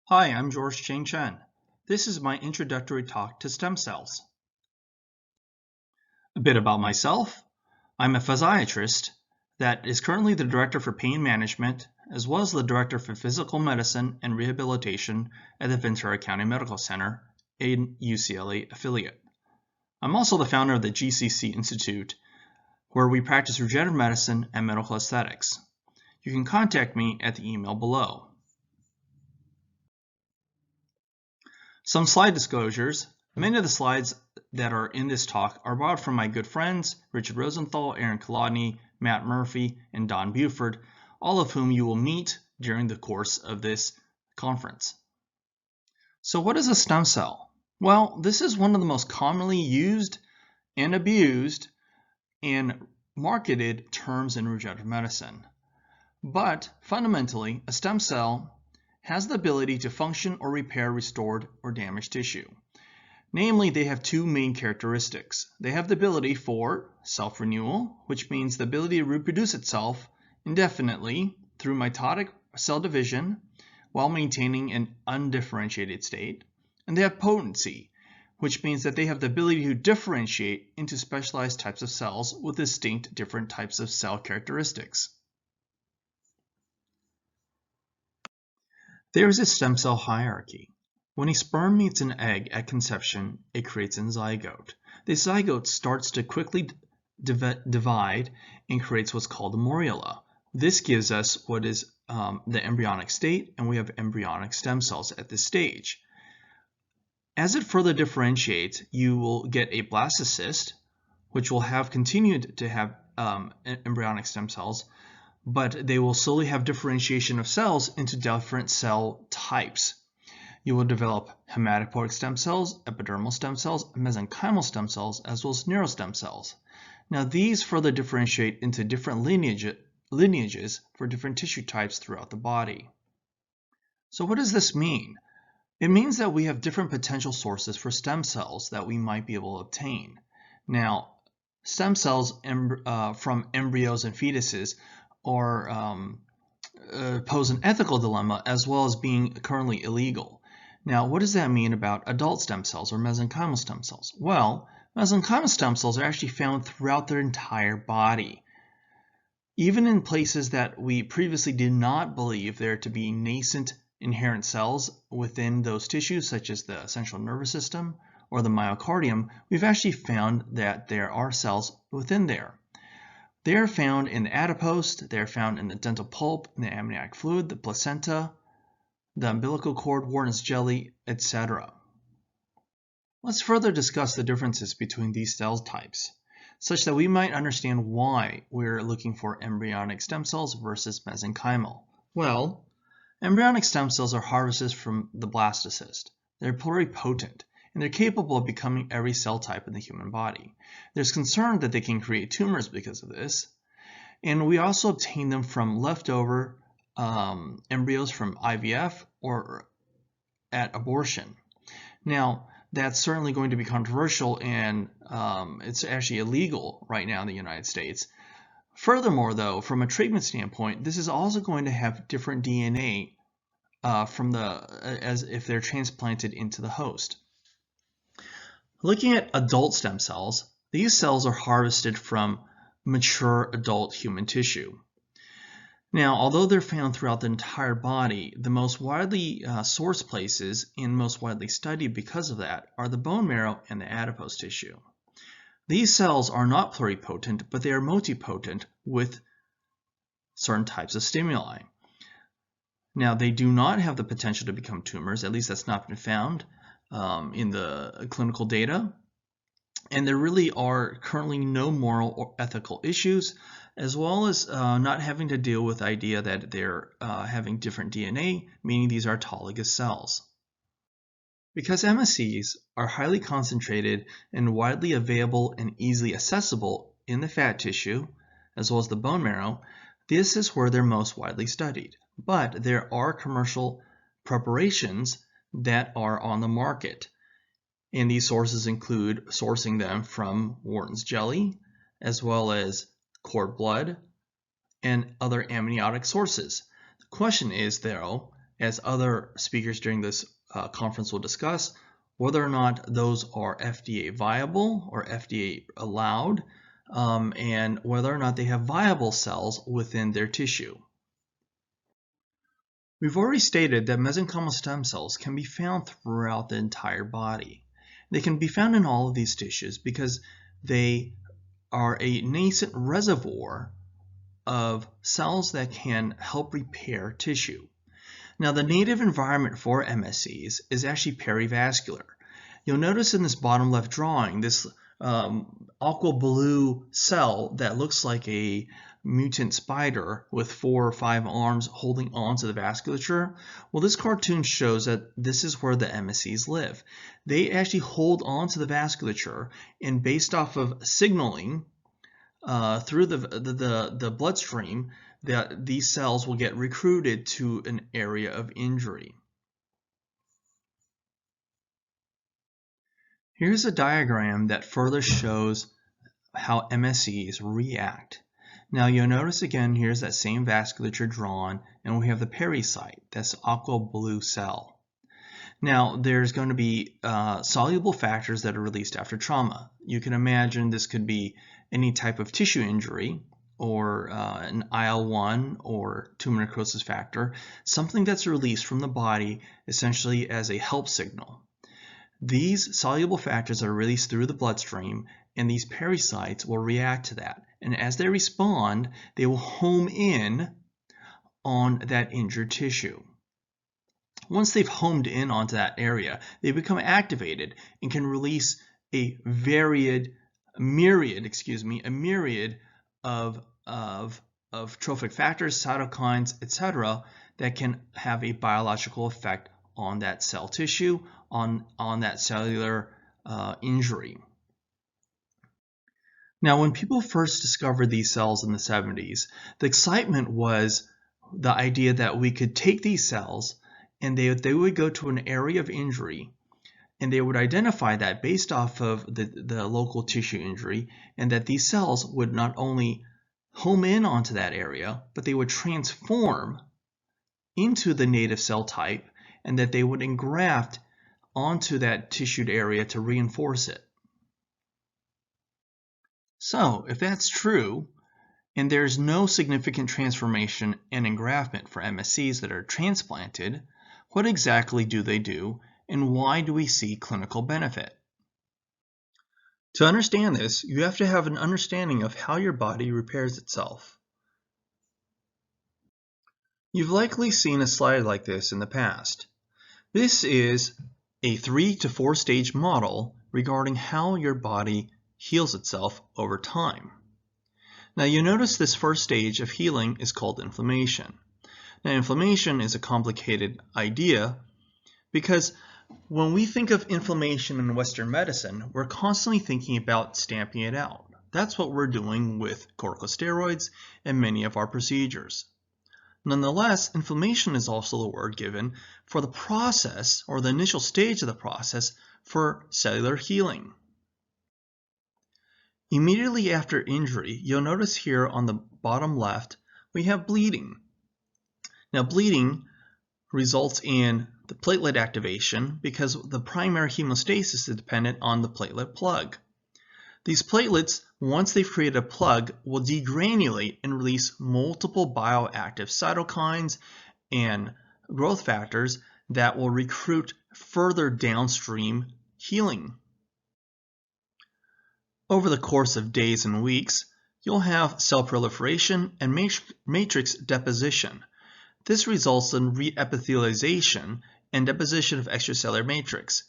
Hi, I'm Chang Chien. This is my introductory talk to stem cells. A bit about myself. I'm a physiatrist that is currently the Director for Pain Management, as well as the Director for Physical Medicine and Rehabilitation at the Ventura County Medical Center, a UCLA affiliate. I'm also the founder of the GCC Institute, where we practice regenerative medicine and medical aesthetics. You can contact me at the email below. Some slide disclosures. Many of the slides that are in this talk are borrowed from my good friends, Richard Rosenthal, Aaron Kolodny, Matt Murphy, and Don Buford, all of whom you will meet during the course of this conference. So what is a stem cell? Well, this is one of the most commonly used and abused and marketed terms in regenerative medicine. But fundamentally, a stem cell has the ability to function or repair restored or damaged tissue. Namely, they have two main characteristics. They have the ability for self-renewal, which means the ability to reproduce itself indefinitely through mitotic cell division while maintaining an undifferentiated state. And they have potency, which means that they have the ability to differentiate into specialized types of cells with distinct different types of cell characteristics. There is a stem cell hierarchy. When a sperm meets an egg at conception, it creates a zygote. The zygote starts to quickly divide and creates what's called a morula. This gives us what is the embryonic state, and we have embryonic stem cells at this stage. As it further differentiates, you will get a blastocyst, which will have continued to have embryonic stem cells, but they will slowly have differentiation of cells into different cell types. You will develop hematopoietic stem cells, epidermal stem cells, mesenchymal stem cells, as well as neurostem cells. Now these further differentiate into different lineages for different tissue types throughout the body. So what does this mean? It means that we have different potential sources for stem cells that we might be able to obtain. Now, stem cells from embryos and fetuses pose an ethical dilemma as well as being currently illegal. Now, what does that mean about adult stem cells or mesenchymal stem cells? Well, mesenchymal stem cells are actually found throughout their entire body. Even in places that we previously did not believe there to be nascent inherent cells within those tissues, such as the central nervous system or the myocardium, we've actually found that there are cells within there. They are found in the adipose, they are found in the dental pulp, in the amniotic fluid, the placenta, the umbilical cord, Wharton's jelly, etc. Let's further discuss the differences between these cell types, such that we might understand why we're looking for embryonic stem cells versus mesenchymal. Well, embryonic stem cells are harvested from the blastocyst. They're pluripotent, and they're capable of becoming every cell type in the human body. There's concern that they can create tumors because of this, and we also obtain them from leftover embryos from IVF or at abortion. Now, that's certainly going to be controversial, and it's actually illegal right now in the United States. Furthermore, though, from a treatment standpoint, this is also going to have different DNA as if they're transplanted into the host. Looking at adult stem cells, these cells are harvested from mature adult human tissue. Now, although they're found throughout the entire body, the most widely sourced places and most widely studied because of that are the bone marrow and the adipose tissue. These cells are not pluripotent, but they are multipotent with certain types of stimuli. Now, they do not have the potential to become tumors, at least that's not been found in the clinical data. And there really are currently no moral or ethical issues, as well as not having to deal with the idea that they're having different DNA, meaning these are autologous cells. Because MSCs are highly concentrated and widely available and easily accessible in the fat tissue, as well as the bone marrow, this is where they're most widely studied. But there are commercial preparations that are on the market. And these sources include sourcing them from Wharton's jelly, as well as cord blood, and other amniotic sources. The question is, though, as other speakers during this conference will discuss, whether or not those are FDA viable or FDA allowed, and whether or not they have viable cells within their tissue. We've already stated that mesenchymal stem cells can be found throughout the entire body. They can be found in all of these tissues because they are a nascent reservoir of cells that can help repair tissue. Now, the native environment for MSCs is actually perivascular. You'll notice in this bottom left drawing this aqua blue cell that looks like a mutant spider with 4 or 5 arms holding on to the vasculature. Well, this cartoon shows that this is where the MSCs live. They actually hold on to the vasculature, and based off of signaling through the bloodstream, that these cells will get recruited to an area of injury. Here's a diagram that further shows how MSCs react. Now you'll notice again, here's that same vasculature drawn, and we have the pericyte, that's aqua blue cell. Now there's going to be soluble factors that are released after trauma. You can imagine this could be any type of tissue injury, or an IL-1 or tumor necrosis factor, something that's released from the body essentially as a help signal. These soluble factors are released through the bloodstream, and these pericytes will react to that. And as they respond, they will home in on that injured tissue. Once they've homed in onto that area, they become activated and can release a myriad of trophic factors, cytokines, etc., that can have a biological effect on that cell tissue, on that cellular injury. Now, when people first discovered these cells in the 70s, the excitement was the idea that we could take these cells and they would go to an area of injury, and they would identify that based off of the local tissue injury, and that these cells would not only home in onto that area, but they would transform into the native cell type, and that they would engraft onto that tissued area to reinforce it. So, if that's true, and there's no significant transformation and engraftment for MSCs that are transplanted, what exactly do they do, and why do we see clinical benefit? To understand this, you have to have an understanding of how your body repairs itself. You've likely seen a slide like this in the past. This is a 3 to 4 stage model regarding how your body heals itself over time. Now you notice this first stage of healing is called inflammation. Now inflammation is a complicated idea because when we think of inflammation in Western medicine, we're constantly thinking about stamping it out. That's what we're doing with corticosteroids and many of our procedures. Nonetheless, inflammation is also the word given for the process or the initial stage of the process for cellular healing. Immediately after injury, you'll notice here on the bottom left, we have bleeding. Now bleeding results in the platelet activation because the primary hemostasis is dependent on the platelet plug. These platelets, once they've created a plug, will degranulate and release multiple bioactive cytokines and growth factors that will recruit further downstream healing. Over the course of days and weeks, you'll have cell proliferation and matrix deposition. This results in reepithelialization and deposition of extracellular matrix.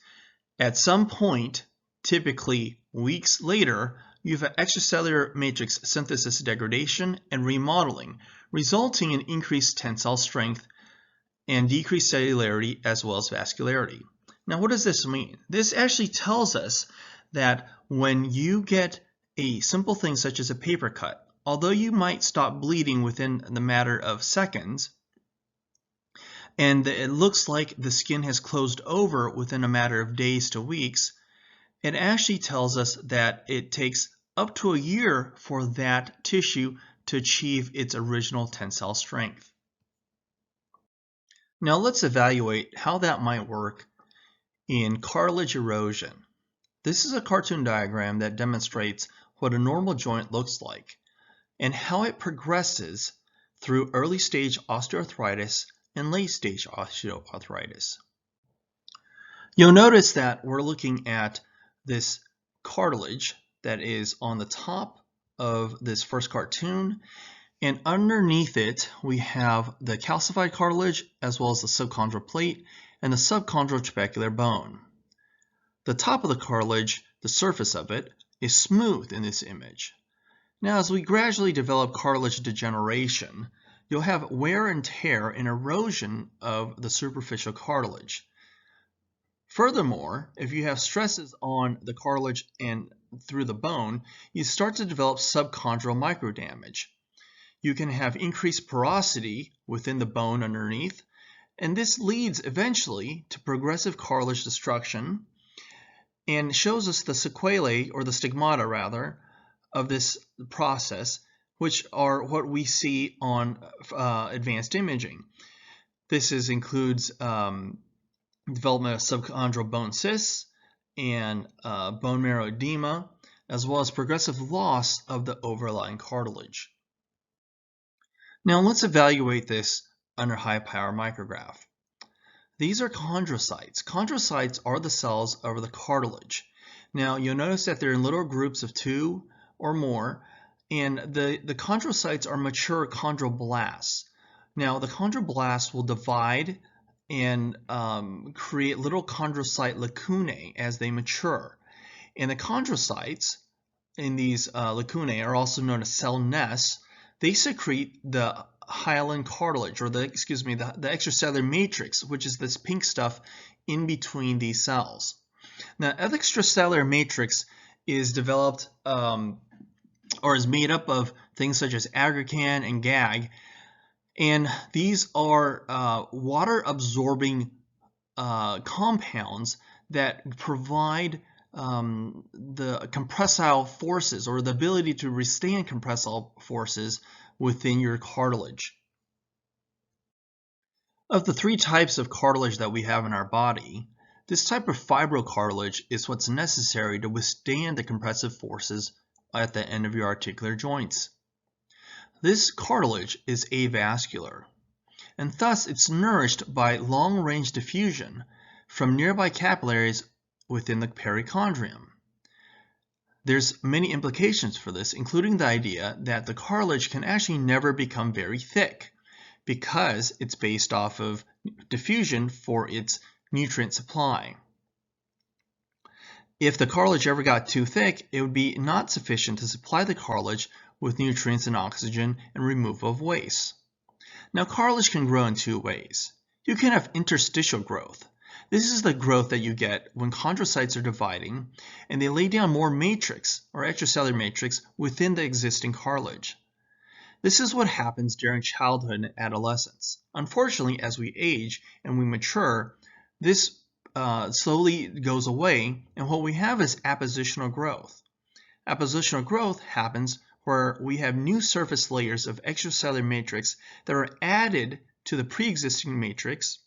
At some point, typically weeks later, you have extracellular matrix synthesis degradation and remodeling, resulting in increased tensile strength and decreased cellularity as well as vascularity. Now, what does this mean? This actually tells us that when you get a simple thing such as a paper cut, although you might stop bleeding within the matter of seconds, and it looks like the skin has closed over within a matter of days to weeks, it actually tells us that it takes up to a year for that tissue to achieve its original tensile strength. Now let's evaluate how that might work in cartilage erosion. This is a cartoon diagram that demonstrates what a normal joint looks like and how it progresses through early stage osteoarthritis and late stage osteoarthritis. You'll notice that we're looking at this cartilage that is on the top of this first cartoon, and underneath it we have the calcified cartilage as well as the subchondral plate and the subchondral trabecular bone. The top of the cartilage, the surface of it, is smooth in this image. Now, as we gradually develop cartilage degeneration, you'll have wear and tear and erosion of the superficial cartilage. Furthermore, if you have stresses on the cartilage and through the bone, you start to develop subchondral microdamage. You can have increased porosity within the bone underneath, and this leads eventually to progressive cartilage destruction and shows us the sequelae, or the stigmata rather, of this process, which are what we see on advanced imaging. This includes development of subchondral bone cysts and bone marrow edema, as well as progressive loss of the overlying cartilage. Now let's evaluate this under high power micrograph. These are chondrocytes. Chondrocytes are the cells of the cartilage. Now you'll notice that they're in little groups of 2 or more, and the chondrocytes are mature chondroblasts. Now the chondroblasts will divide and create little chondrocyte lacunae as they mature. And the chondrocytes in these lacunae are also known as cell nests. They secrete the hyaline cartilage, or the extracellular matrix, which is this pink stuff in between these cells. Now, the extracellular matrix is developed or is made up of things such as aggrecan and GAG, and these are water-absorbing compounds that provide the compressile forces, or the ability to withstand compressile forces within your cartilage. Of the 3 types of cartilage that we have in our body, this type of fibrocartilage is what's necessary to withstand the compressive forces at the end of your articular joints. This cartilage is avascular, and thus it's nourished by long-range diffusion from nearby capillaries within the perichondrium. There's many implications for this, including the idea that the cartilage can actually never become very thick because it's based off of diffusion for its nutrient supply. If the cartilage ever got too thick, it would be not sufficient to supply the cartilage with nutrients and oxygen and removal of waste. Now, cartilage can grow in 2 ways. You can have interstitial growth. This is the growth that you get when chondrocytes are dividing and they lay down more matrix, or extracellular matrix, within the existing cartilage. This is what happens during childhood and adolescence. Unfortunately, as we age and we mature, this slowly goes away, and what we have is appositional growth. Appositional growth happens where we have new surface layers of extracellular matrix that are added to the pre-existing matrix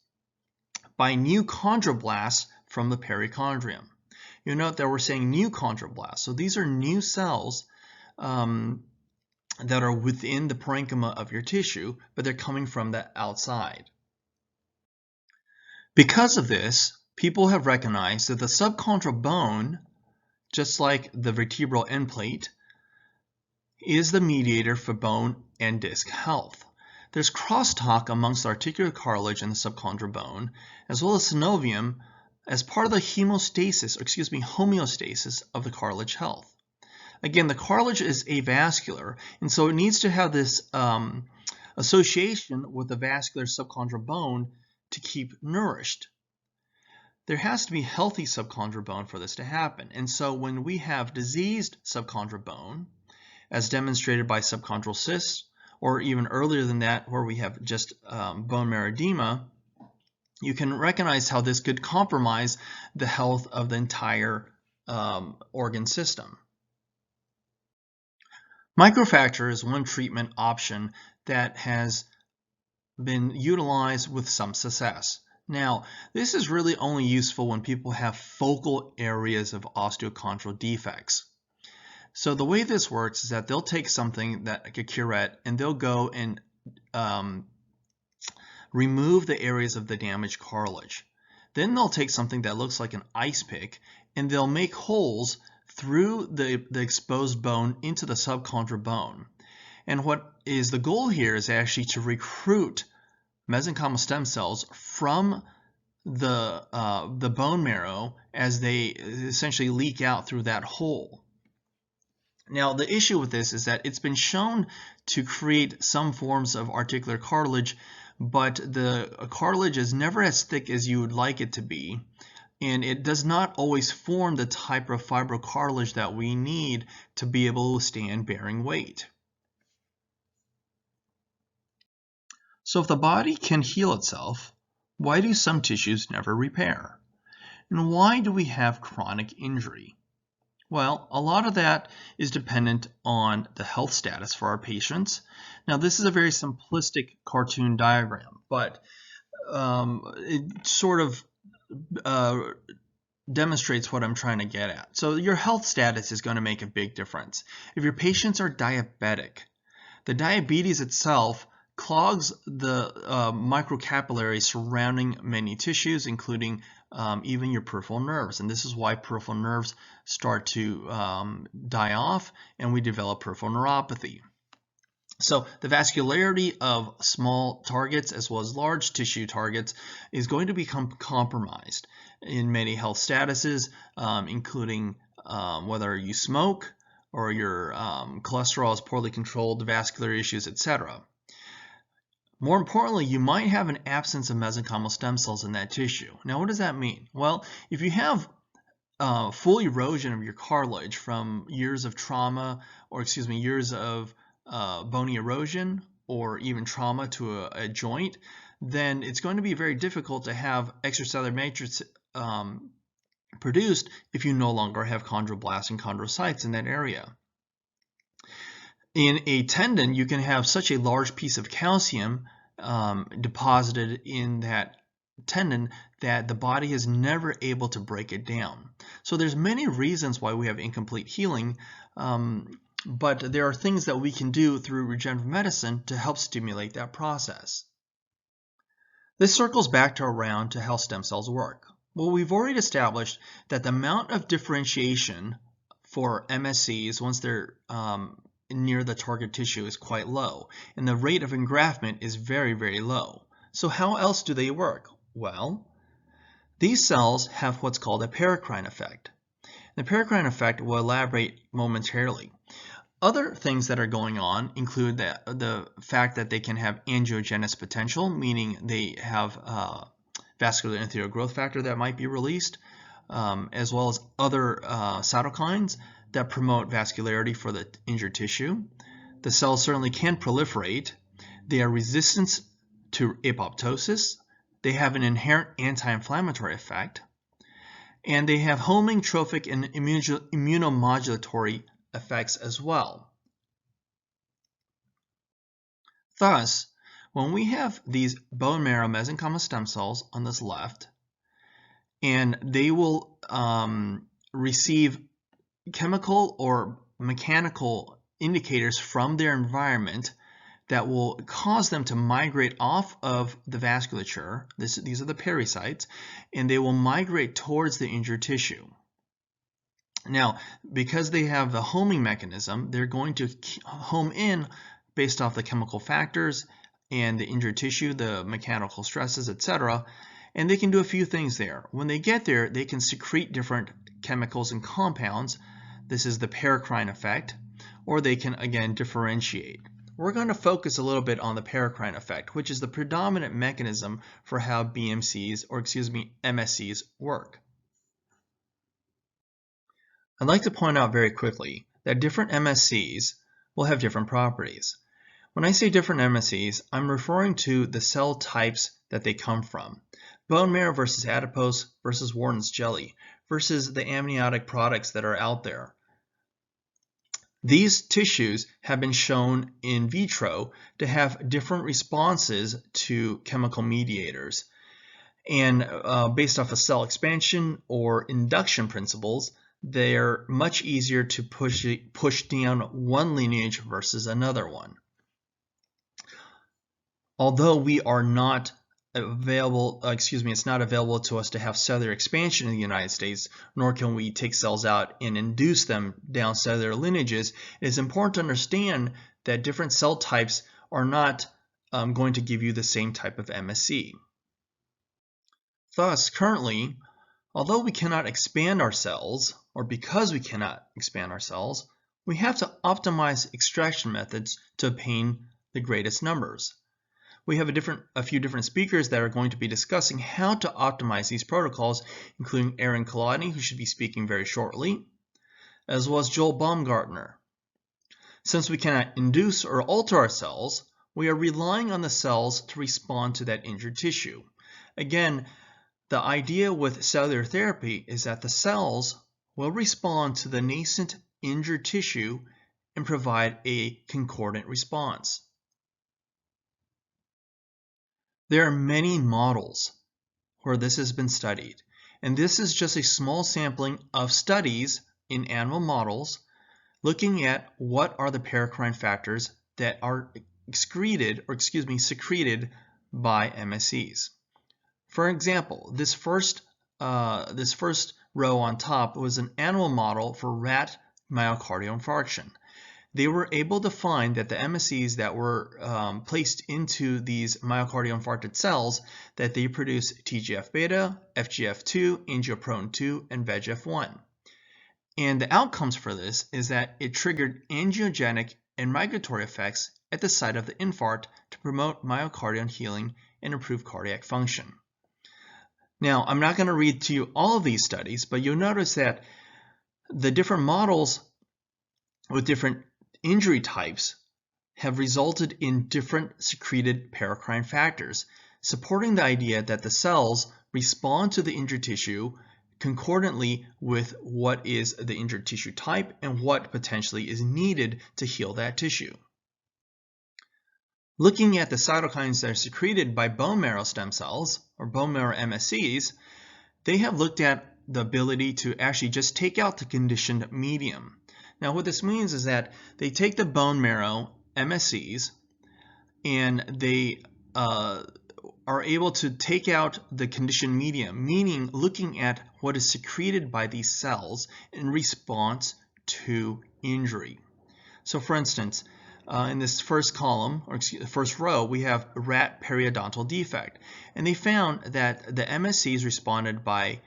by new chondroblasts from the perichondrium. You'll note that we're saying new chondroblasts. So these are new cells that are within the parenchyma of your tissue, but they're coming from the outside. Because of this, people have recognized that the subchondral bone, just like the vertebral end plate, is the mediator for bone and disc health. There's crosstalk amongst the articular cartilage and the subchondral bone, as well as synovium, as part of the homeostasis of the cartilage health. Again, the cartilage is avascular, and so it needs to have this association with the vascular subchondral bone to keep nourished. There has to be healthy subchondral bone for this to happen, and so when we have diseased subchondral bone, as demonstrated by subchondral cysts, or even earlier than that where we have just bone marrow edema, you can recognize how this could compromise the health of the entire organ system. Microfracture is one treatment option that has been utilized with some success. Now, this is really only useful when people have focal areas of osteochondral defects. So the way this works is that they'll take something like a curette and they'll go and remove the areas of the damaged cartilage. Then they'll take something that looks like an ice pick and they'll make holes through the exposed bone into the subchondral bone. And what is the goal here is actually to recruit mesenchymal stem cells from the bone marrow as they essentially leak out through that hole. Now, the issue with this is that it's been shown to create some forms of articular cartilage, but the cartilage is never as thick as you would like it to be, and it does not always form the type of fibrocartilage that we need to be able to stand bearing weight. So if the body can heal itself, why do some tissues never repair? And why do we have chronic injury? Well, a lot of that is dependent on the health status for our patients. Now, this is a very simplistic cartoon diagram, but it sort of demonstrates what I'm trying to get at. So your health status is going to make a big difference. If your patients are diabetic, the diabetes itself clogs the microcapillaries surrounding many tissues, including even your peripheral nerves. And this is why peripheral nerves start to die off and we develop peripheral neuropathy. So the vascularity of small targets as well as large tissue targets is going to become compromised in many health statuses, including whether you smoke or your cholesterol is poorly controlled, vascular issues, etc. More importantly, you might have an absence of mesenchymal stem cells in that tissue. Now, what does that mean? Well, if you have full erosion of your cartilage from years of trauma, or years of bony erosion, or even trauma to a joint, then it's going to be very difficult to have extracellular matrix produced if you no longer have chondroblasts and chondrocytes in that area. In a tendon, you can have such a large piece of calcium deposited in that tendon that the body is never able to break it down. So there's many reasons why we have incomplete healing, but there are things that we can do through regenerative medicine to help stimulate that process. This circles back around to how stem cells work. Well, we've already established that the amount of differentiation for MSCs once they're near the target tissue is quite low, and the rate of engraftment is very, very low. So how else do they work? Well, these cells have what's called a Paracrine Effect. The Paracrine Effect will elaborate momentarily. Other things that are going on include the fact that they can have angiogenesis potential, meaning they have vascular endothelial growth factor that might be released, as well as other cytokines that promote vascularity for the injured tissue. The cells certainly can proliferate. They are resistant to apoptosis. They have an inherent anti-inflammatory effect. And they have homing, trophic, and immunomodulatory effects as well. Thus, when we have these bone marrow mesenchymal stem cells on this left, and they will receive chemical or mechanical indicators from their environment that will cause them to migrate off of the vasculature. These are the pericytes, and they will migrate towards the injured tissue. Now, because they have the homing mechanism, they're going to home in based off the chemical factors and the injured tissue, the mechanical stresses, etc. And they can do a few things there. When they get there, they can secrete different chemicals and compounds. This is the Paracrine Effect, or they can again differentiate. We're going to focus a little bit on the Paracrine Effect, which is the predominant mechanism for how MSCs work. I'd like to point out very quickly that different MSCs will have different properties. When I say different MSCs, I'm referring to the cell types that they come from. Bone marrow versus adipose versus Wharton's jelly versus the amniotic products that are out there. These tissues have been shown in vitro to have different responses to chemical mediators. And based off of cell expansion or induction principles, they're much easier to push down one lineage versus another one. Although we are not available, it's not available to us to have cellular expansion in the United States, nor can we take cells out and induce them down cellular lineages, it is important to understand that different cell types are not going to give you the same type of MSC. Thus, currently, although we cannot expand our cells, or because we cannot expand our cells, we have to optimize extraction methods to obtain the greatest numbers. We have a few different speakers that are going to be discussing how to optimize these protocols, including Aaron Kolodny, who should be speaking very shortly, as well as Joel Baumgartner. Since we cannot induce or alter our cells, we are relying on the cells to respond to that injured tissue. Again, the idea with cellular therapy is that the cells will respond to the nascent injured tissue and provide a concordant response. There are many models where this has been studied, and this is just a small sampling of studies in animal models looking at what are the paracrine factors that are secreted by MSCs. For example, this first row on top was an animal model for rat myocardial infarction. They were able to find that the MSCs that were placed into these myocardial infarcted cells, that they produce TGF-beta, FGF2, angiopoietin-2, and VEGF1. And the outcomes for this is that it triggered angiogenic and migratory effects at the site of the infarct to promote myocardial healing and improve cardiac function. Now, I'm not going to read to you all of these studies, but you'll notice that the different models with different injury types have resulted in different secreted paracrine factors, supporting the idea that the cells respond to the injured tissue concordantly with what is the injured tissue type and what potentially is needed to heal that tissue. Looking at the cytokines that are secreted by bone marrow stem cells, or bone marrow MSCs, they have looked at the ability to actually just take out the conditioned medium. Now what this means is that they take the bone marrow MSCs and they are able to take out the conditioned medium, meaning looking at what is secreted by these cells in response to injury. So for instance, in this first column, or first row, we have rat periodontal defect. And they found that the MSCs responded by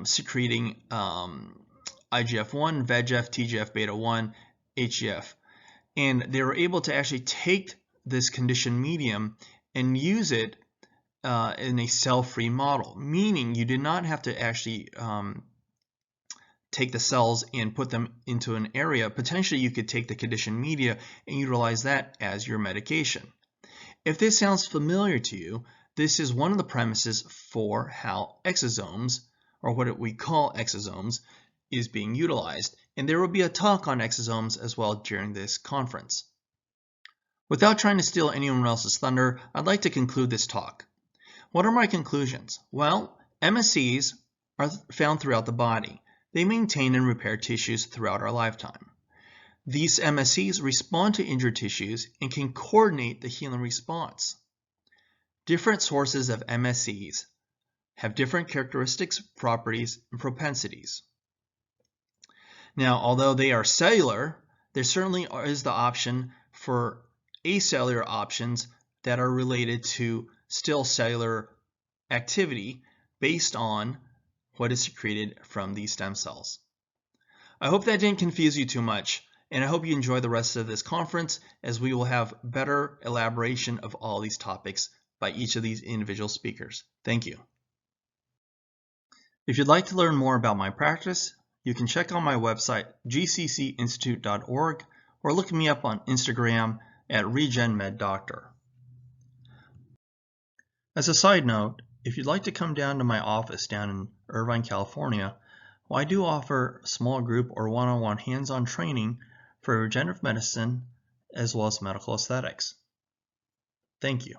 secreting IGF-1, VEGF, TGF-beta-1, HGF. And they were able to actually take this conditioned medium and use it in a cell-free model, meaning you did not have to actually take the cells and put them into an area. Potentially you could take the conditioned media and utilize that as your medication. If this sounds familiar to you, this is one of the premises for how exosomes, or what we call exosomes, is being utilized. And there will be a talk on exosomes as well during this conference. Without trying to steal anyone else's thunder, I'd like to conclude this talk. What are my conclusions? Well, MSCs are found throughout the body. They maintain and repair tissues throughout our lifetime. These MSCs respond to injured tissues and can coordinate the healing response. Different sources of MSCs have different characteristics, properties, and propensities. Now, although they are cellular, there certainly is the option for acellular options that are related to still cellular activity based on what is secreted from these stem cells. I hope that didn't confuse you too much, and I hope you enjoy the rest of this conference, as we will have better elaboration of all these topics by each of these individual speakers. Thank you. If you'd like to learn more about my practice, you can check out my website, gccinstitute.org, or look me up on Instagram at RegenMedDoctor. As a side note, if you'd like to come down to my office down in Irvine, California, well, I do offer small group or one-on-one hands-on training for regenerative medicine as well as medical aesthetics. Thank you.